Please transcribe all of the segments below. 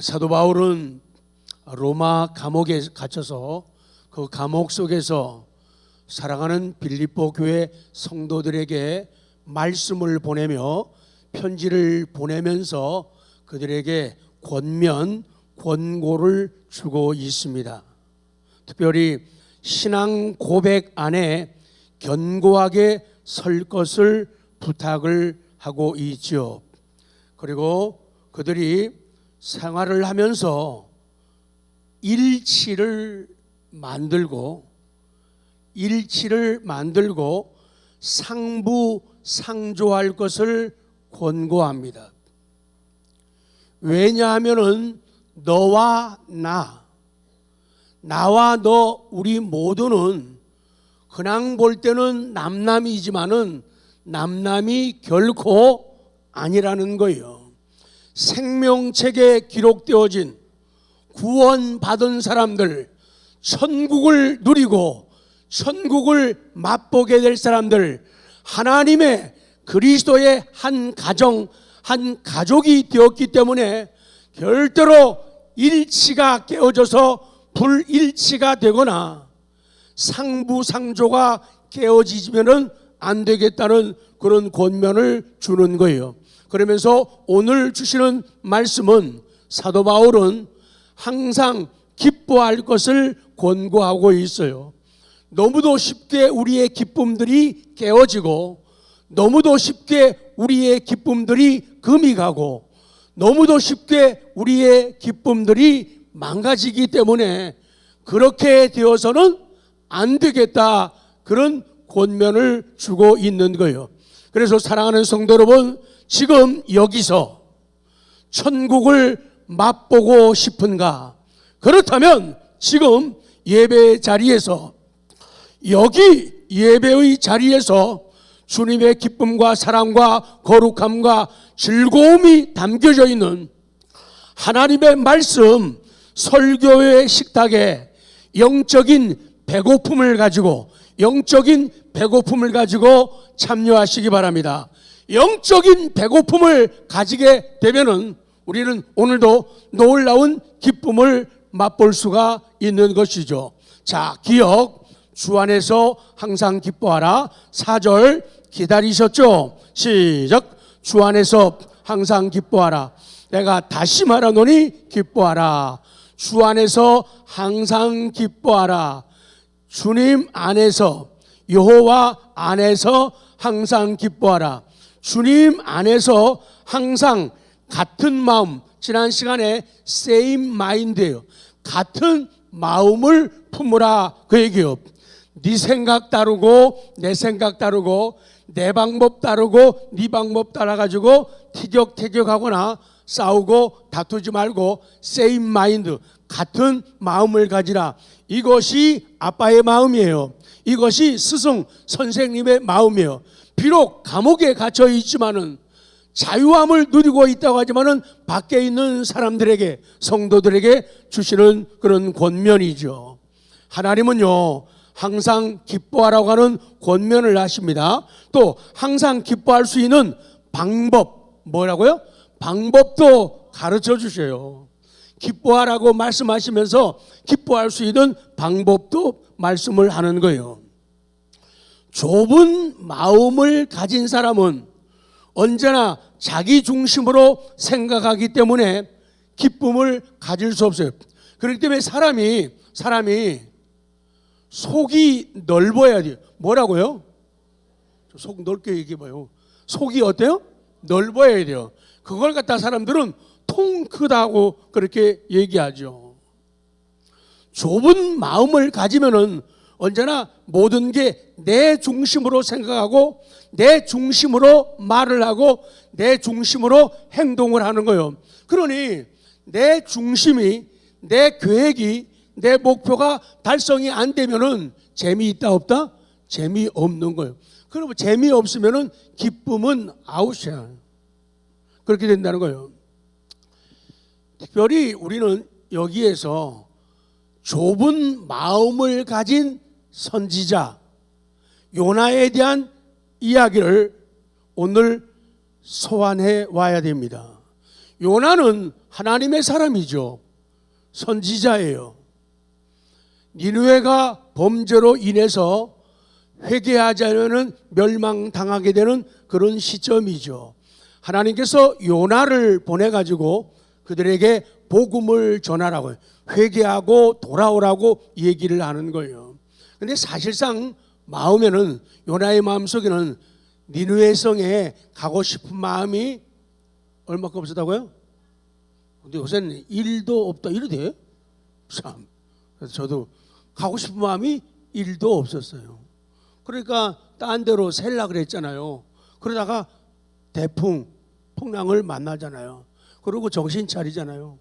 사도 바울은 로마 감옥에 갇혀서 그 감옥 속에서 사랑하는 빌립보 교회 성도들에게 말씀을 보내며 편지를 보내면서 그들에게 권면, 권고를 주고 있습니다. 특별히 신앙 고백 안에 견고하게 설 것을 부탁을 하고 있죠. 그리고 그들이 생활을 하면서 일치를 만들고 상부상조할 것을 권고합니다. 왜냐하면은 너와 나와 너 우리 모두는 그냥 볼 때는 남남이지만은 남남이 결코 아니라는 거예요. 생명책에 기록되어진 구원받은 사람들, 천국을 누리고 천국을 맛보게 될 사람들, 하나님의 그리스도의 한 가정, 한 가족이 되었기 때문에 절대로 일치가 깨어져서 불일치가 되거나 상부상조가 깨어지면은 안 되겠다는 그런 권면을 주는 거예요. 그러면서 오늘 주시는 말씀은 사도 바울은 항상 기뻐할 것을 권고하고 있어요. 너무도 쉽게 우리의 기쁨들이 깨어지고 너무도 쉽게 우리의 기쁨들이 금이 가고 너무도 쉽게 우리의 기쁨들이 망가지기 때문에 그렇게 되어서는 안 되겠다, 그런 권면을 주고 있는 거예요. 그래서 사랑하는 성도 여러분, 지금 여기서 천국을 맛보고 싶은가? 그렇다면 지금 예배 자리에서, 여기 예배의 자리에서 주님의 기쁨과 사랑과 거룩함과 즐거움이 담겨져 있는 하나님의 말씀 설교의 식탁에 영적인 배고픔을 가지고 참여하시기 바랍니다. 영적인 배고픔을 가지게 되면은 우리는 오늘도 놀라운 기쁨을 맛볼 수가 있는 것이죠. 자, 기억, 주 안에서 항상 기뻐하라. 4절 기다리셨죠? 시작. 주 안에서 항상 기뻐하라. 내가 다시 말하노니 기뻐하라. 주 안에서 항상 기뻐하라. 주님 안에서, 여호와 안에서 항상 기뻐하라. 주님 안에서 항상 같은 마음, 지난 시간에 same mind예요. 같은 마음을 품으라, 그 얘기요. 네 생각 다르고 내 생각 다르고 내 방법 다르고 네 방법 따라가지고 티격태격하거나 싸우고 다투지 말고 same mind, 같은 마음을 가지라. 이것이 아빠의 마음이에요. 이것이 스승 선생님의 마음이에요. 비록 감옥에 갇혀 있지만은 자유함을 누리고 있다고 하지만은 밖에 있는 사람들에게, 성도들에게 주시는 그런 권면이죠. 하나님은요 항상 기뻐하라고 하는 권면을 하십니다. 또 항상 기뻐할 수 있는 방법, 뭐라고요? 방법도 가르쳐 주셔요. 기뻐하라고 말씀하시면서 기뻐할 수 있는 방법도 말씀을 하는 거예요. 좁은 마음을 가진 사람은 언제나 자기 중심으로 생각하기 때문에 기쁨을 가질 수 없어요. 그렇기 때문에 사람이 속이 넓어야 돼요. 뭐라고요? 속 넓게 얘기해봐요. 속이 어때요? 넓어야 돼요. 그걸 갖다 사람들은 통 크다고 그렇게 얘기하죠. 좁은 마음을 가지면은 언제나 모든 게 내 중심으로 생각하고 내 중심으로 말을 하고 내 중심으로 행동을 하는 거예요. 그러니 내 중심이, 내 계획이, 내 목표가 달성이 안 되면은 재미있다 없다? 재미없는 거예요. 그러면 재미없으면은 기쁨은 아웃이야. 그렇게 된다는 거예요. 특별히 우리는 여기에서 좁은 마음을 가진 선지자 요나에 대한 이야기를 오늘 소환해 와야 됩니다. 요나는 하나님의 사람이죠. 선지자예요. 니느웨가 범죄로 인해서 회개하지 않으면 멸망당하게 되는 그런 시점이죠. 하나님께서 요나를 보내가지고 그들에게 복음을 전하라고, 회개하고 돌아오라고 얘기를 하는 거예요. 근데 사실상 마음에는, 요나의 마음속에는 니느웨 성에 가고 싶은 마음이 얼마큼 없었다고요? 근데 요새는 일도 없다 이래 돼? 참. 그래서 저도 가고 싶은 마음이 일도 없었어요. 그러니까 딴 데로 셀라 그랬잖아요. 그러다가 풍랑을 만나잖아요. 그리고 정신 차리잖아요.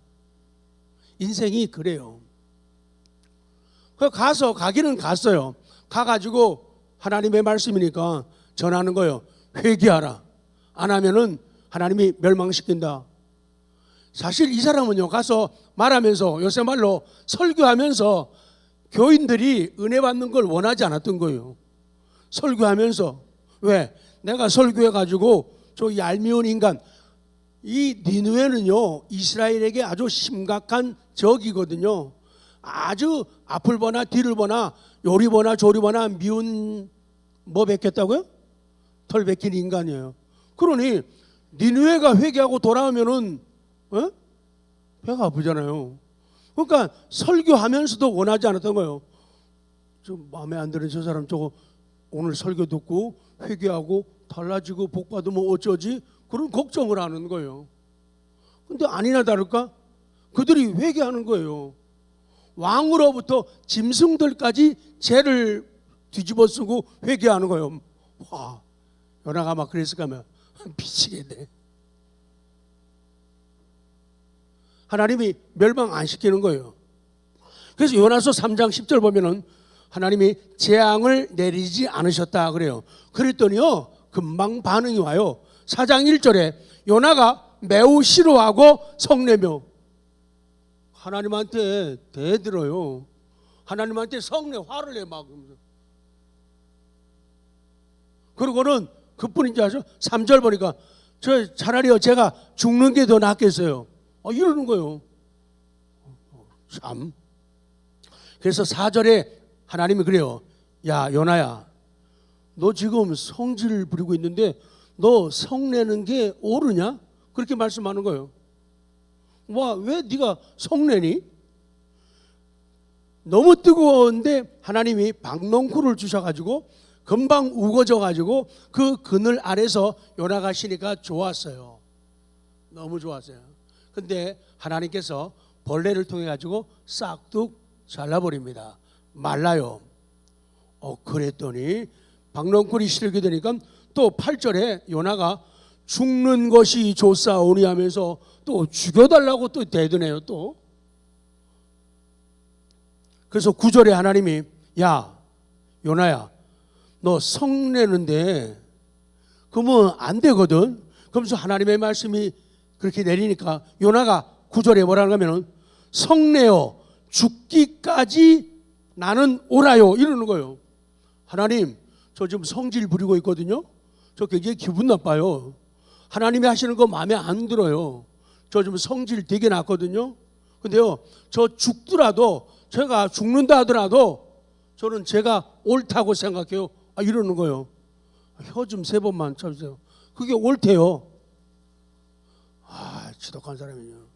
인생이 그래요. 가기는 갔어요. 가가지고 하나님의 말씀이니까 전하는 거예요. 회개하라. 안 하면은 하나님이 멸망시킨다. 사실 이 사람은요, 가서 말하면서, 요새 말로 설교하면서 교인들이 은혜 받는 걸 원하지 않았던 거예요. 설교하면서. 왜? 내가 설교해가지고 저 얄미운 인간, 이 니느웨는요 이스라엘에게 아주 심각한 적이거든요. 아주 앞을 보나 뒤를 보나 요리 보나 조리 보나 미운 뭐 뱉겠다고요? 털 뱉긴 인간이에요. 그러니 니느웨가 회개하고 돌아오면은 배가 아프잖아요. 그러니까 설교하면서도 원하지 않았던 거예요. 좀 마음에 안 드는 저 사람 저거 오늘 설교 듣고 회개하고 달라지고 복 받으면 어쩌지? 그런 걱정을 하는 거예요. 근데 아니나 다를까? 그들이 회개하는 거예요. 왕으로부터 짐승들까지 죄를 뒤집어 쓰고 회개하는 거예요. 와, 요나가 막 그랬을까면 미치겠네. 하나님이 멸망 안 시키는 거예요. 그래서 요나서 3장 10절 보면은 하나님이 재앙을 내리지 않으셨다 그래요. 그랬더니요 금방 반응이 와요. 4장 1절에 요나가 매우 싫어하고 성내며, 하나님한테 대들어요. 하나님한테 성내 화를 내 막. 그러고는 그뿐인지 아죠? 3절 보니까 저 차라리요 제가 죽는 게 더 낫겠어요. 이러는 거예요. 참. 그래서 4절에 하나님이 그래요. 야 요나야, 너 지금 성질 부리고 있는데 너 성내는 게 옳으냐? 그렇게 말씀하는 거예요. 와, 왜 네가 성내니? 너무 뜨거운데 하나님이 박농쿨을 주셔가지고 금방 우거져가지고 그 그늘 아래서 요나가 쉬니까 좋았어요. 너무 좋았어요. 근데 하나님께서 벌레를 통해 가지고 싹둑 잘라버립니다. 말라요. 그랬더니 박농쿨이 싫게 되니까 또 8절에 요나가 죽는 것이 좋사오니 하면서 또 죽여달라고 또 대드네요. 또 그래서 9절에 하나님이 야 요나야, 너 성내는데 그러면 안 되거든. 그러면서 하나님의 말씀이 그렇게 내리니까 요나가 9절에 뭐라고 하면은 성내어 죽기까지 나는 오라요 이러는 거예요. 하나님, 저 지금 성질 부리고 있거든요. 저 굉장히 기분 나빠요. 하나님이 하시는 거 마음에 안 들어요. 저 지금 성질 되게 났거든요. 근데요, 저 죽더라도, 제가 죽는다 하더라도 저는 제가 옳다고 생각해요. 이러는 거예요. 혀 좀 3번만 쳐주세요. 그게 옳대요. 지독한 사람이요.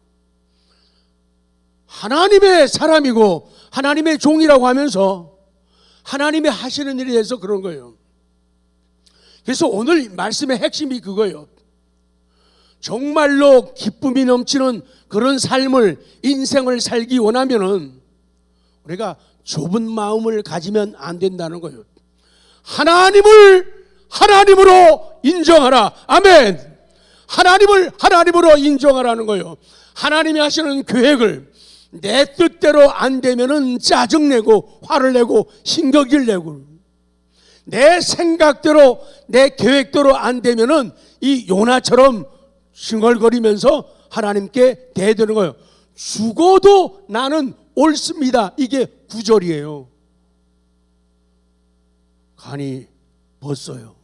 하나님의 사람이고 하나님의 종이라고 하면서 하나님이 하시는 일에 대해서 그런 거예요. 그래서 오늘 말씀의 핵심이 그거예요. 정말로 기쁨이 넘치는 그런 삶을, 인생을 살기 원하면은 우리가 좁은 마음을 가지면 안 된다는 거예요. 하나님을 하나님으로 인정하라. 아멘. 하나님을 하나님으로 인정하라는 거예요. 하나님이 하시는 계획을 내 뜻대로 안 되면은 짜증내고 화를 내고 신경질 내고, 내 생각대로 내 계획대로 안 되면은 이 요나처럼 싱얼거리면서 하나님께 대드는 거예요. 죽어도 나는 옳습니다. 이게 9절이에요. 간이 벗어요.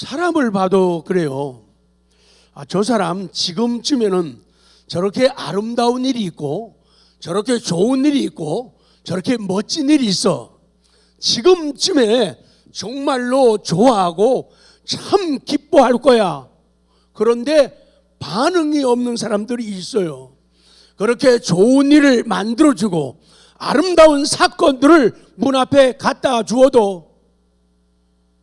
사람을 봐도 그래요. 저 사람 지금쯤에는 저렇게 아름다운 일이 있고 저렇게 좋은 일이 있고 저렇게 멋진 일이 있어. 지금쯤에 정말로 좋아하고 참 기뻐할 거야. 그런데 반응이 없는 사람들이 있어요. 그렇게 좋은 일을 만들어주고 아름다운 사건들을 문 앞에 갖다 주어도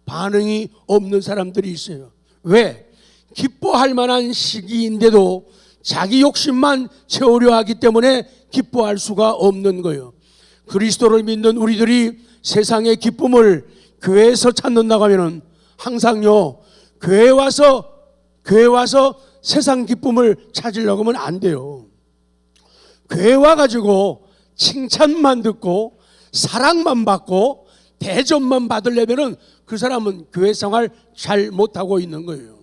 반응이 없는 사람들이 있어요. 왜? 기뻐할 만한 시기인데도 자기 욕심만 채우려 하기 때문에 기뻐할 수가 없는 거예요. 그리스도를 믿는 우리들이 세상의 기쁨을 교회에서 찾는다고 하면은 항상요, 교회 와서 세상 기쁨을 찾으려고 하면 안 돼요. 교회 와가지고 칭찬만 듣고 사랑만 받고 대접만 받으려면은 그 사람은 교회 생활 잘 못하고 있는 거예요.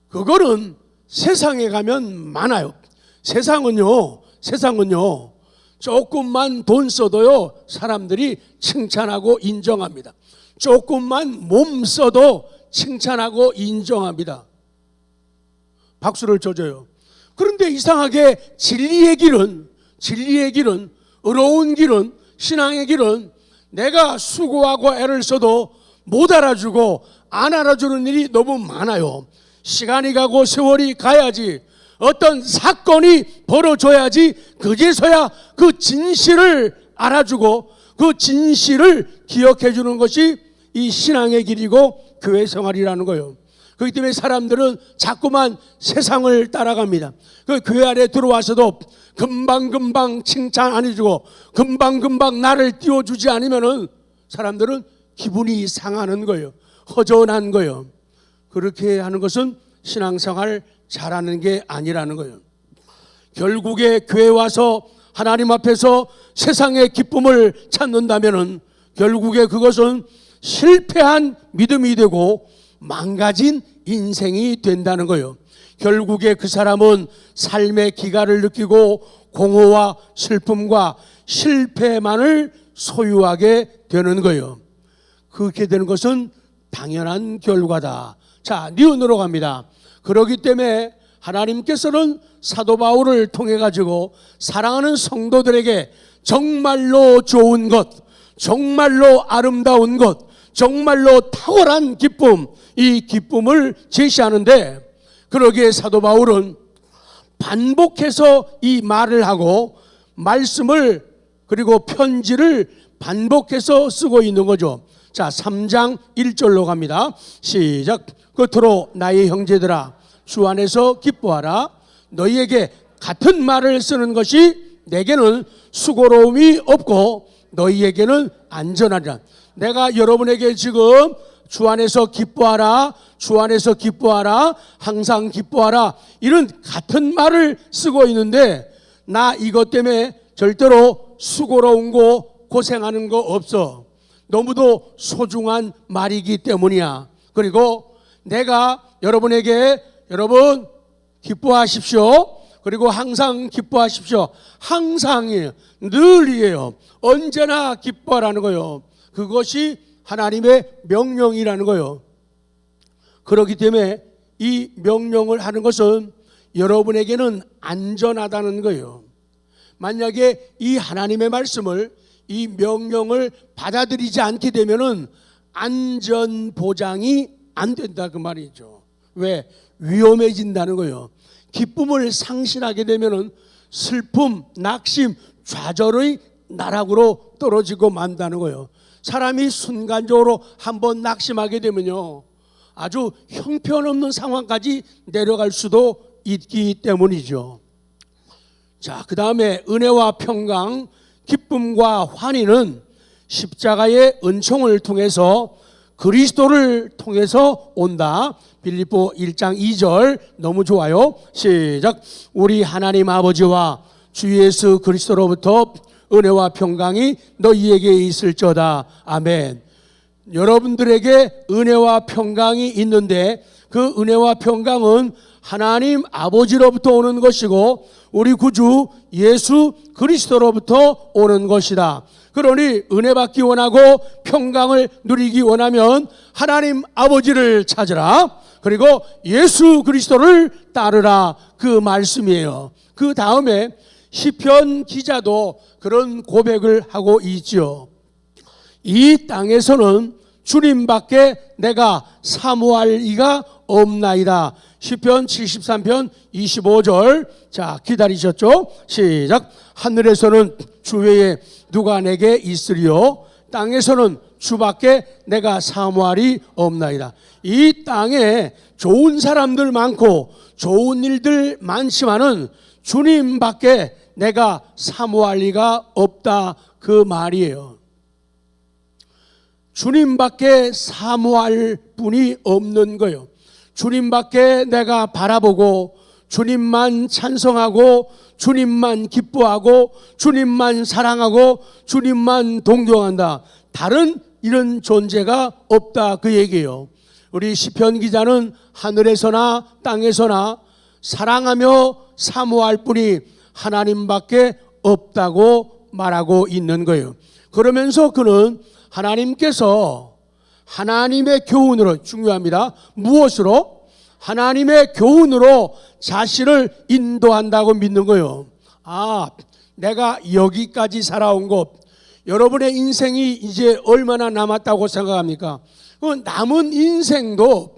그거는 세상에 가면 많아요. 세상은요 조금만 돈 써도요 사람들이 칭찬하고 인정합니다. 조금만 몸 써도 칭찬하고 인정합니다. 박수를 쳐줘요. 그런데 이상하게 진리의 길은 의로운 길은 신앙의 길은 내가 수고하고 애를 써도 못 알아주고 안 알아주는 일이 너무 많아요. 시간이 가고 세월이 가야지, 어떤 사건이 벌어져야지 그제서야 그 진실을 알아주고 그 진실을 기억해 주는 것이 이 신앙의 길이고 교회 생활이라는 거예요. 그렇기 때문에 사람들은 자꾸만 세상을 따라갑니다. 그 교회 안에 들어와서도 금방금방 칭찬 안 해주고 금방금방 나를 띄워주지 않으면은 사람들은 기분이 상하는 거예요. 허전한 거예요. 그렇게 하는 것은 신앙생활 잘하는 게 아니라는 거예요. 결국에 교회 와서 하나님 앞에서 세상의 기쁨을 찾는다면은 결국에 그것은 실패한 믿음이 되고 망가진 인생이 된다는 거예요. 결국에 그 사람은 삶의 기가를 느끼고 공허와 슬픔과 실패만을 소유하게 되는 거예요. 그렇게 되는 것은 당연한 결과다. 자, 니은으로 갑니다. 그렇기 때문에 하나님께서는 사도 바울을 통해 가지고 사랑하는 성도들에게 정말로 좋은 것, 정말로 아름다운 것, 정말로 탁월한 기쁨, 이 기쁨을 제시하는데, 그러기에 사도 바울은 반복해서 이 말을 하고 말씀을 그리고 편지를 반복해서 쓰고 있는 거죠. 자, 3장 1절로 갑니다. 시작. 끝으로 나의 형제들아, 주 안에서 기뻐하라. 너희에게 같은 말을 쓰는 것이 내게는 수고로움이 없고 너희에게는 안전하리라. 내가 여러분에게 지금 주 안에서 기뻐하라, 주 안에서 기뻐하라, 항상 기뻐하라, 이런 같은 말을 쓰고 있는데 나 이것 때문에 절대로 수고로운 거 고생하는 거 없어. 너무도 소중한 말이기 때문이야. 그리고 내가 여러분에게 여러분 기뻐하십시오. 그리고 항상 기뻐하십시오. 항상이에요. 늘이에요. 언제나 기뻐하라는 거예요. 그것이 하나님의 명령이라는 거예요. 그렇기 때문에 이 명령을 하는 것은 여러분에게는 안전하다는 거예요. 만약에 이 하나님의 말씀을, 이 명령을 받아들이지 않게 되면은 안전 보장이 안 된다 그 말이죠. 왜? 위험해진다는 거예요. 기쁨을 상실하게 되면은 슬픔, 낙심, 좌절의 나락으로 떨어지고 만다는 거예요. 사람이 순간적으로 한번 낙심하게 되면요, 아주 형편없는 상황까지 내려갈 수도 있기 때문이죠. 자, 그 다음에 은혜와 평강, 기쁨과 환희는 십자가의 은총을 통해서, 그리스도를 통해서 온다. 빌립보 1장 2절 너무 좋아요. 시작. 우리 하나님 아버지와 주 예수 그리스도로부터 은혜와 평강이 너희에게 있을저다. 아멘. 여러분들에게 은혜와 평강이 있는데 그 은혜와 평강은 하나님 아버지로부터 오는 것이고 우리 구주 예수 그리스도로부터 오는 것이다. 그러니 은혜 받기 원하고 평강을 누리기 원하면 하나님 아버지를 찾으라. 그리고 예수 그리스도를 따르라. 그 말씀이에요. 그 다음에 시편 기자도 그런 고백을 하고 있죠. 이 땅에서는 주님밖에 내가 사모할 이가 없나이다. 시편 73편 25절. 자, 기다리셨죠? 시작. 하늘에서는 주 외에 누가 내게 있으리요? 땅에서는 주밖에 내가 사모할이 없나이다. 이 땅에 좋은 사람들 많고 좋은 일들 많지만은 주님밖에 내가 사모할 리가 없다. 그 말이에요. 주님밖에 사모할 분이 없는 거예요. 주님밖에 내가 바라보고 주님만 찬송하고 주님만 기뻐하고 주님만 사랑하고 주님만 동경한다. 다른 이런 존재가 없다. 그 얘기예요. 우리 시편 기자는 하늘에서나 땅에서나 사랑하며 사모할 분이 하나님밖에 없다고 말하고 있는 거예요. 그러면서 그는 하나님께서 하나님의 교훈으로, 중요합니다. 무엇으로? 하나님의 교훈으로 자신을 인도한다고 믿는 거예요. 아, 내가 여기까지 살아온 것, 여러분의 인생이 이제 얼마나 남았다고 생각합니까? 그 남은 인생도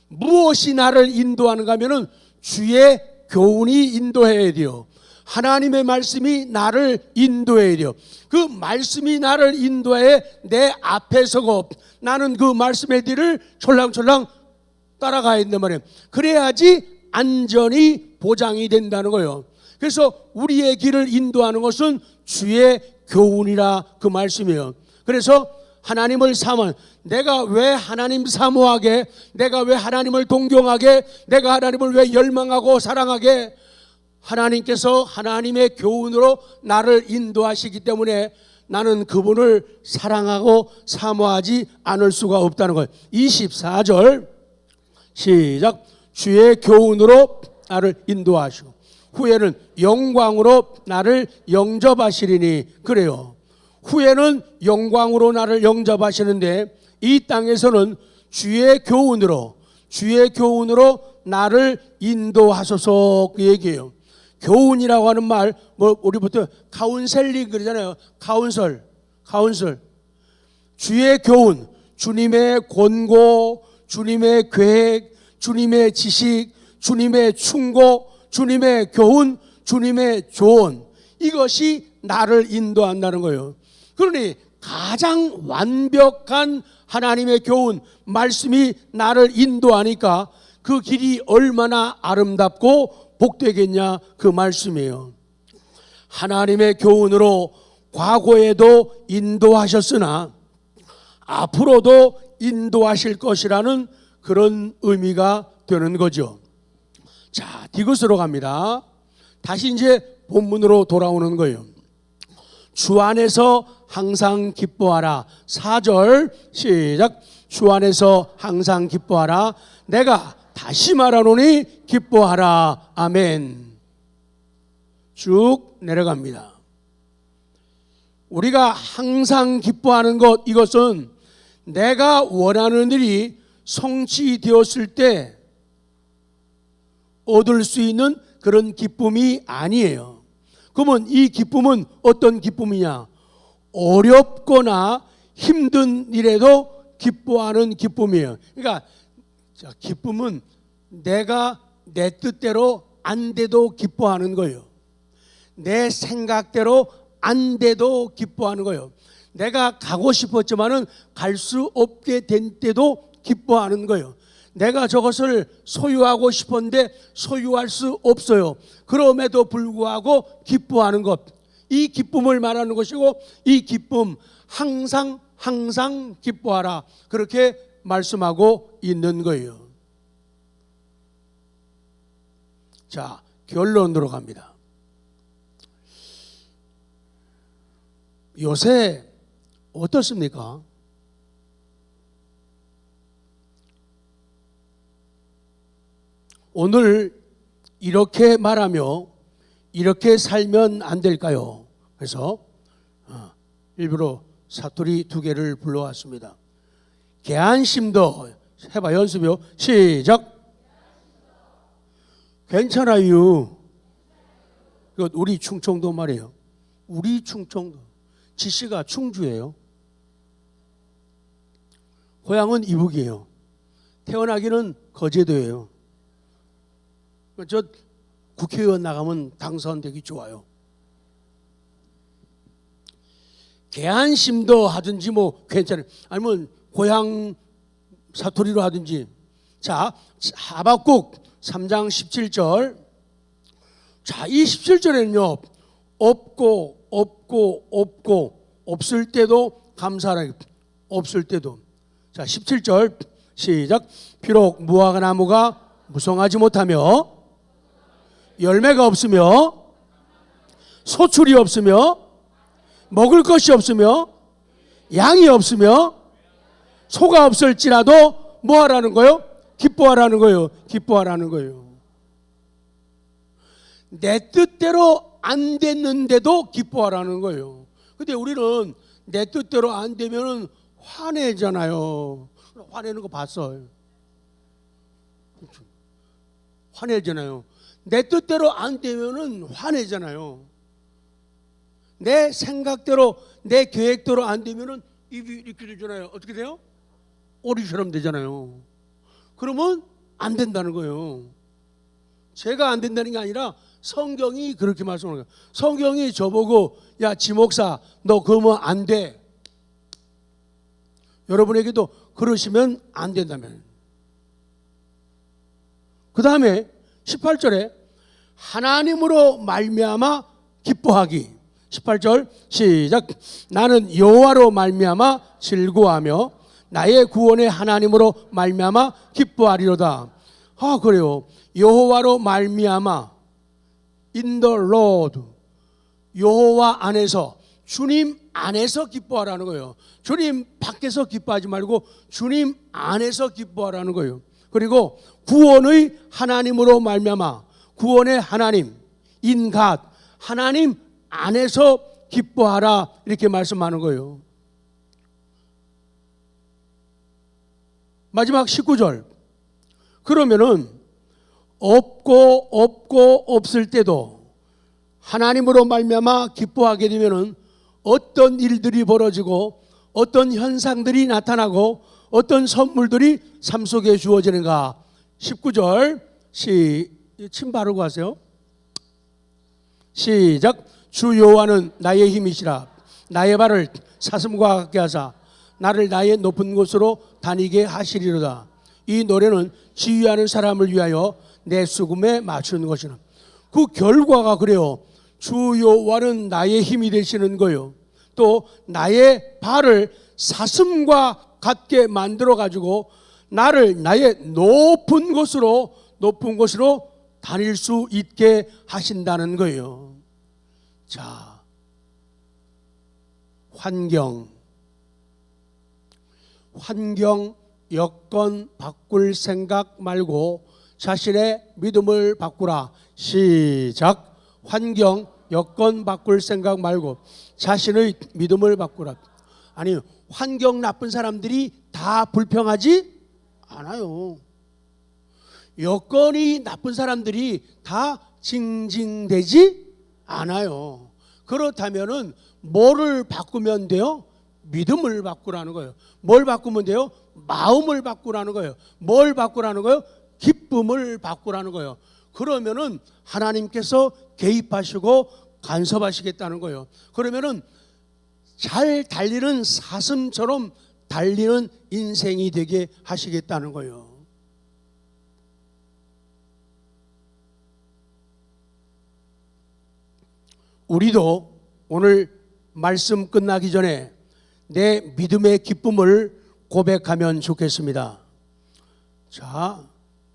무엇이 나를 인도하는가 하면은 주의 교훈이 인도해야 돼요. 하나님의 말씀이 나를 인도해야 돼요. 그 말씀이 나를 인도해 내 앞에 서고 나는 그 말씀의 뒤를 철랑철랑 따라가야 된단 말이에요. 그래야지 안전이 보장이 된다는 거예요. 그래서 우리의 길을 인도하는 것은 주의 교훈이라 그 말씀이에요. 그래서 하나님을 사모하는, 내가 왜 하나님 사모하게, 내가 왜 하나님을 동경하게, 내가 하나님을 왜 열망하고 사랑하게, 하나님께서 하나님의 교훈으로 나를 인도하시기 때문에 나는 그분을 사랑하고 사모하지 않을 수가 없다는 거예요. 24절 시작. 주의 교훈으로 나를 인도하시고 후에는 영광으로 나를 영접하시리니. 그래요. 후에는 영광으로 나를 영접하시는데 이 땅에서는 주의 교훈으로 나를 인도하소서. 그 얘기예요. 교훈이라고 하는 말, 뭐 우리 보통 카운셀링 그러잖아요. 카운슬. 주의 교훈, 주님의 권고, 주님의 계획, 주님의 지식, 주님의 충고, 주님의 교훈, 주님의 조언, 이것이 나를 인도한다는 거예요. 그러니 가장 완벽한 하나님의 교훈, 말씀이 나를 인도하니까 그 길이 얼마나 아름답고 복되겠냐 그 말씀이에요. 하나님의 교훈으로 과거에도 인도하셨으나 앞으로도 인도하실 것이라는 그런 의미가 되는 거죠. 자, 디귿으로 갑니다. 다시 이제 본문으로 돌아오는 거예요. 주 안에서 항상 기뻐하라. 4절 시작. 주 안에서 항상 기뻐하라. 내가 다시 말하노니 기뻐하라. 아멘. 쭉 내려갑니다. 우리가 항상 기뻐하는 것, 이것은 내가 원하는 일이 성취되었을 때 얻을 수 있는 그런 기쁨이 아니에요. 그러면 이 기쁨은 어떤 기쁨이냐? 어렵거나 힘든 일에도 기뻐하는 기쁨이에요. 그러니까 기쁨은 내가 내 뜻대로 안 돼도 기뻐하는 거예요. 내 생각대로 안 돼도 기뻐하는 거예요. 내가 가고 싶었지만은 갈 수 없게 된 때도 기뻐하는 거예요. 내가 저것을 소유하고 싶었는데 소유할 수 없어요. 그럼에도 불구하고 기뻐하는 것, 이 기쁨을 말하는 것이고, 이 기쁨 항상 기뻐하라, 그렇게 말씀하고 있는 거예요. 자, 결론으로 갑니다. 요새 어떻습니까? 오늘 이렇게 말하며 이렇게 살면 안 될까요? 그래서 일부러 사투리 2개를 불러왔습니다. 개안심도 해봐, 연습이요. 시작. 괜찮아요. 이거 우리 충청도 말이에요. 우리 충청도. 지씨가 충주예요. 고향은 이북이에요. 태어나기는 거제도예요. 저 국회의원 나가면 당선되기 좋아요. 개안심도 하든지 뭐 괜찮아요. 아니면 고향 사투리로 하든지. 자, 하박국 3장 17절. 자, 이 17절에는요. 없고 없을 때도 감사하라. 없을 때도. 자, 17절 시작. 비록 무화과 나무가 무성하지 못하며 열매가 없으며 소출이 없으며 먹을 것이 없으며 양이 없으며 소가 없을지라도 뭐 하라는 거예요? 기뻐하라는 거예요. 기뻐하라는 거예요. 내 뜻대로 안 됐는데도 기뻐하라는 거예요. 근데 우리는 내 뜻대로 안 되면 화내잖아요. 화내는 거 봤어요. 화내잖아요. 내 뜻대로 안 되면은 화내잖아요. 내 생각대로, 내 계획대로 안 되면은 입이 이렇게 되잖아요. 어떻게 돼요? 오리처럼 되잖아요. 그러면 안 된다는 거예요. 제가 안 된다는 게 아니라 성경이 그렇게 말씀하는 거예요. 성경이 저보고 야, 지목사 너 그러면 안 돼. 여러분에게도 그러시면 안 된다면. 그 다음에 18절에 하나님으로 말미암아 기뻐하기. 18절 시작. 나는 여호와로 말미암아 즐거워하며 나의 구원의 하나님으로 말미암아 기뻐하리로다. 아, 그래요. 여호와로 말미암아 in the Lord. 여호와 안에서, 주님 안에서 기뻐하라는 거예요. 주님 밖에서 기뻐하지 말고 주님 안에서 기뻐하라는 거예요. 그리고 구원의 하나님으로 말미암아, 구원의 하나님 in God, 하나님 안에서 기뻐하라, 이렇게 말씀하는 거예요. 마지막 19절. 그러면은 없고 없을 때도 하나님으로 말미암아 기뻐하게 되면은 어떤 일들이 벌어지고 어떤 현상들이 나타나고 어떤 선물들이 삶 속에 주어지는가. 19절 침 바르고 하세요. 시작. 주 여호와는 나의 힘이시라. 나의 발을 사슴과 같게 하사 나를 나의 높은 곳으로 다니게 하시리로다. 이 노래는 지휘하는 사람을 위하여 내 수금에 맞추는 것이나. 그 결과가 그래요. 주 여호와는 나의 힘이 되시는 거예요. 또 나의 발을 사슴과 같게 만들어 가지고 나를 나의 높은 곳으로 다닐 수 있게 하신다는 거예요. 자, 환경, 여건 바꿀 생각 말고 자신의 믿음을 바꾸라. 시작. 환경, 여건 바꿀 생각 말고 자신의 믿음을 바꾸라. 아니, 환경 나쁜 사람들이 다 불평하지 않아요. 여건이 나쁜 사람들이 다 징징대지 않아요. 그렇다면은 뭐를 바꾸면 돼요? 믿음을 바꾸라는 거예요. 뭘 바꾸면 돼요? 마음을 바꾸라는 거예요. 뭘 바꾸라는 거예요? 기쁨을 바꾸라는 거예요. 그러면은 하나님께서 개입하시고 간섭하시겠다는 거예요. 그러면은 잘 달리는 사슴처럼 달리는 인생이 되게 하시겠다는 거예요. 우리도 오늘 말씀 끝나기 전에 내 믿음의 기쁨을 고백하면 좋겠습니다. 자,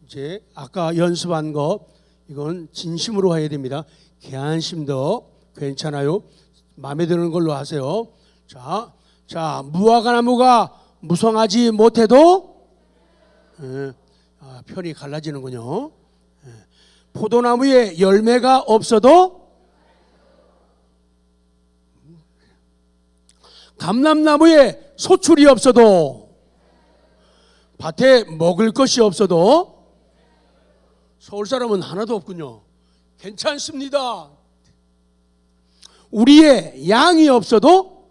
이제 아까 연습한 거 이건 진심으로 해야 됩니다. 개안심도 괜찮아요. 마음에 드는 걸로 하세요. 자, 무화과 나무가 무성하지 못해도 편이 갈라지는군요. 포도나무에 열매가 없어도 감람나무에 소출이 없어도 밭에 먹을 것이 없어도 서울 사람은 하나도 없군요. 괜찮습니다. 우리의 양이 없어도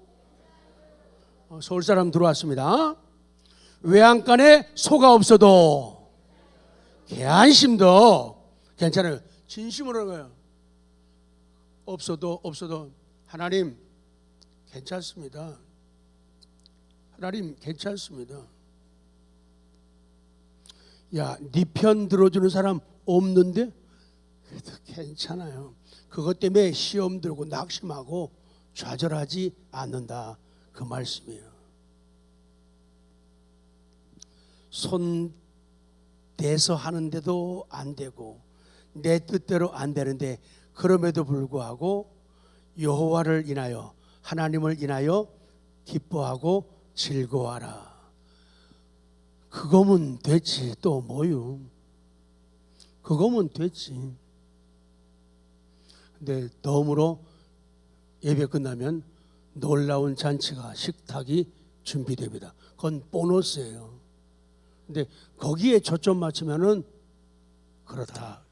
서울 사람 들어왔습니다. 외양간에 소가 없어도 개안심도 괜찮아요. 진심으로 하는 거예요. 없어도 하나님 괜찮습니다. 하나님 괜찮습니다. 야, 네 편 들어주는 사람 없는데? 그래도 괜찮아요. 그것 때문에 시험 들고 낙심하고 좌절하지 않는다. 그 말씀이에요. 손 대서 하는데도 안 되고 내 뜻대로 안 되는데 그럼에도 불구하고 여호와를 인하여 하나님을 인하여 기뻐하고 즐거워하라. 그거면 됐지. 또 뭐요? 그거면 됐지. 근데 덤으로 예배 끝나면 놀라운 잔치가 식탁이 준비됩니다. 그건 보너스예요. 근데 거기에 초점 맞추면은 그렇다.